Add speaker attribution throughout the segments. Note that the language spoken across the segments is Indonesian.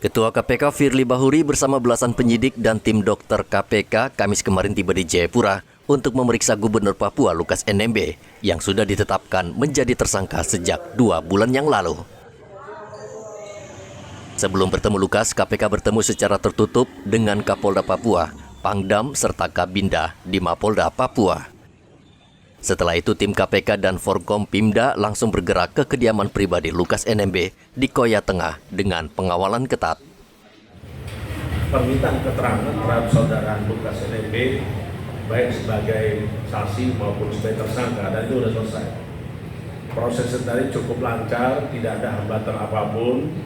Speaker 1: Ketua KPK Firly Bahuri bersama belasan penyidik dan tim dokter KPK Kamis kemarin tiba di Jayapura untuk memeriksa Gubernur Papua Lukas NMB yang sudah ditetapkan menjadi tersangka sejak 2 bulan yang lalu. Sebelum bertemu Lukas, KPK bertemu secara tertutup dengan Kapolda Papua, Pangdam serta Kabinda di Mapolda Papua. Setelah itu tim KPK dan Forkompimda langsung bergerak ke kediaman pribadi Lukas NMB di Koya Tengah dengan pengawalan ketat.
Speaker 2: Permintaan keterangan terhadap saudara Lukas NMB baik sebagai saksi maupun sebagai tersangka dan itu sudah selesai. Proses tadi cukup lancar, tidak ada hambatan apapun,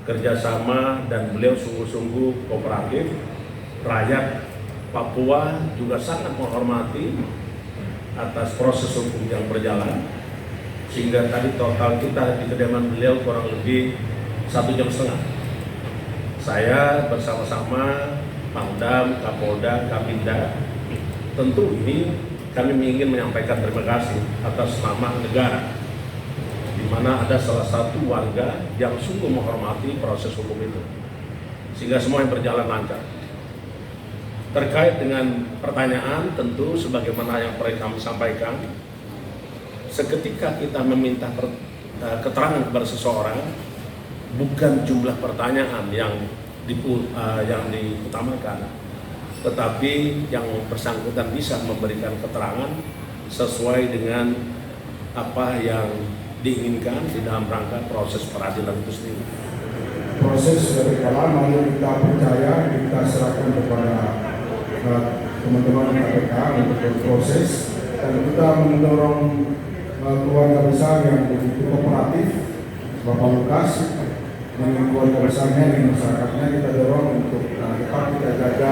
Speaker 2: kerjasama dan beliau sungguh-sungguh kooperatif. Rakyat Papua juga sangat menghormati atas proses hukum yang berjalan, sehingga tadi total kita di kediaman beliau kurang lebih 1,5 jam. Saya bersama-sama Pangdam, Kapolda, Kabinda, tentu ini kami ingin menyampaikan terima kasih atas nama negara, di mana ada salah satu warga yang sungguh menghormati proses hukum itu, sehingga semua yang berjalan lancar. Terkait dengan pertanyaan, tentu sebagaimana yang pernah kami sampaikan, seketika kita meminta keterangan kepada seseorang, bukan jumlah pertanyaan yang diutamakan, tetapi yang bersangkutan bisa memberikan keterangan sesuai dengan apa yang diinginkan di dalam rangka proses peradilan itu sendiri.
Speaker 3: Proses sudah berjalan, mari kita percaya, kita serahkan kepada teman-teman KPK untuk berproses, dan kita mendorong keluarga besar yang begitu kooperatif, Bapak Lukas dengan keluarga besarnya, dengan masyarakatnya, kita dorong untuk tetap kita jaga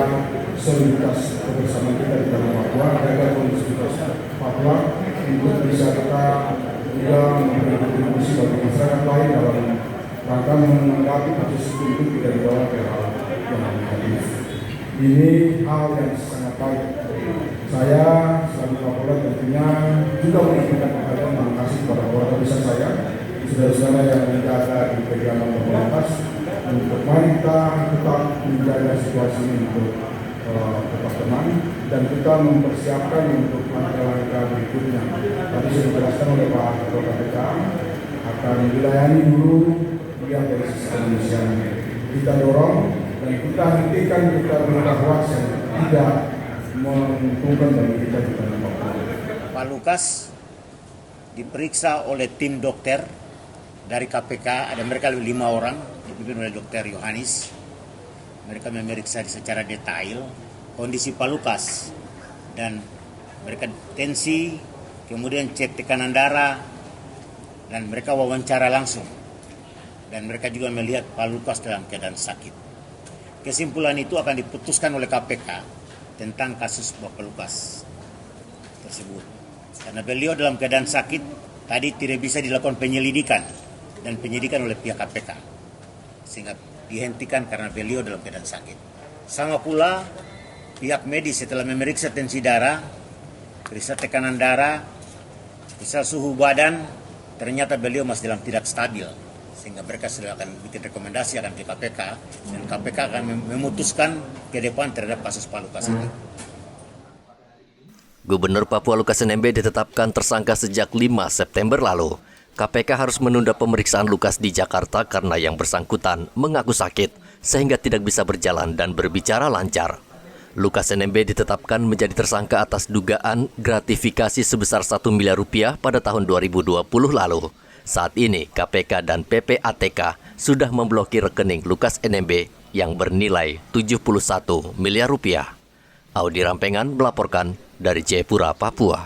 Speaker 3: soliditas kebersamaan kita di dalam Papua, jaga kondusivitas Papua untuk bisa kita juga memberi kontribusi bagi masyarakat lain dalam rangka menanggapi proses hukum itu tidak dibawa ke hal yang negatif. Ini hal yang sangat baik. Saya selaku Kapolda tentunya juga menyampaikan penghargaan terima kasih kepada keluarga besar saya, saudara-saudara yang menjaga di kediaman Bapak untuk mari kita tetap menjaga situasi ini untuk tetap tenang dan kita mempersiapkan untuk langkah-langkah berikutnya. Tadi sudah dijelaskan oleh Pak Ketua KPK akan dilayani dulu yang dari sisi kemanusiaan. Kita dorong dan kita hentikan berita hoax yang tidak menguntungkan bagi kita di dalam Papua.
Speaker 4: Pak Lukas diperiksa oleh tim dokter dari KPK, ada mereka 5 orang, dipimpin oleh Dr. Yohanis. Mereka memeriksa secara detail kondisi Pak Lukas dan mereka tensi, kemudian cek tekanan darah, dan mereka wawancara langsung. Dan mereka juga melihat Pak Lukas dalam keadaan sakit. Kesimpulan itu akan diputuskan oleh KPK tentang kasus Bapak Lukas tersebut. Karena beliau dalam keadaan sakit, tadi tidak bisa dilakukan penyelidikan dan penyidikan oleh pihak KPK. Sehingga dihentikan karena beliau dalam keadaan sakit. Sama pula pihak medis setelah memeriksa tensi darah, periksa tekanan darah, periksa suhu badan, ternyata beliau masih dalam tidak stabil. Sehingga mereka sudah akan bikin rekomendasi akan ke KPK dan KPK akan memutuskan ke depan terhadap kasus Pak Lukas ini.
Speaker 1: Gubernur Papua Lukas NMB ditetapkan tersangka sejak 5 September lalu. KPK harus menunda pemeriksaan Lukas di Jakarta karena yang bersangkutan mengaku sakit sehingga tidak bisa berjalan dan berbicara lancar. Lukas NMB ditetapkan menjadi tersangka atas dugaan gratifikasi sebesar 1 miliar rupiah pada tahun 2020 lalu. Saat ini, KPK dan PPATK sudah memblokir rekening Lukas NMB yang bernilai 71 miliar rupiah. Audi Rampengan melaporkan dari Jayapura, Papua.